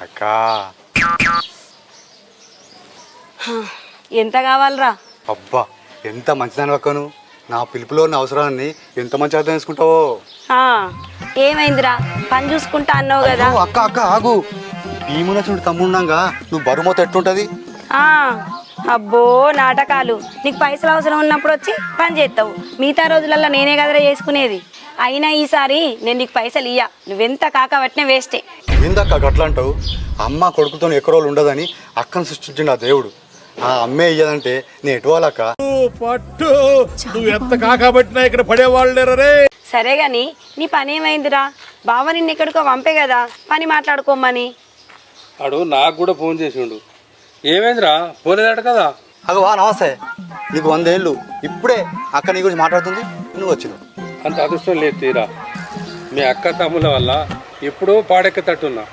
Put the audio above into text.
అక్కా ఎంత కావాలరా? అబ్బా ఎంత మంచిదాని అక్కను. నా పిలుపులో ఉన్న అవసరాన్ని ఎంత మంచి అర్థం చేసుకుంటావో. ఏమైందిరా? పని చూసుకుంటా అన్నావు కదా. అక్క అక్క ఆగు. భీమున చూడు తమ్ముండంగా నువ్వు బరుమోత ఎట్లుంటది? అబ్బో నాటకాలు. నీకు పైసలు అవసరం ఉన్నప్పుడు వచ్చి పని చేస్తావు, మిగతా రోజులల్లో నేనే కదరా చేసుకునేది. అయినా ఈసారి నేను నీకు పైసలు ఇయ్యా. నువ్వెంత కాకబట్టినా వేస్టే. ఏందక్క గట్లా అంటావు? అమ్మ కొడుకుతో ఎక్కువ రోజులు ఉండదని అక్కను సృష్టించిండు ఆ దేవుడు. ఆ అమ్మే ఇయ్యదంటే నేను ఎటువాలక్క. పట్టు నువ్వు ఎంత కాకబట్టినా ఇక్కడ పడేవాళ్ళేరే. సరే గాని నీ పని ఏమైందిరా? బావ నిన్ను ఎక్కడికో పంపే కదా పని మాట్లాడుకోమని. అడు నాకు కూడా ఫోన్ చేసిండు. ఏమైందిరా పోలేదట కదా? అగవా నమస్తే. నీకు 100 ఏళ్ళు ఇప్పుడే అక్క నీ గురించి మాట్లాడుతుంది, నువ్వు వచ్చినావు. అంత అదృష్టం లేదు తీరా. మీ అక్క తమ్ముల వల్ల ఎప్పుడో పాడెక్కతట్టున్నా.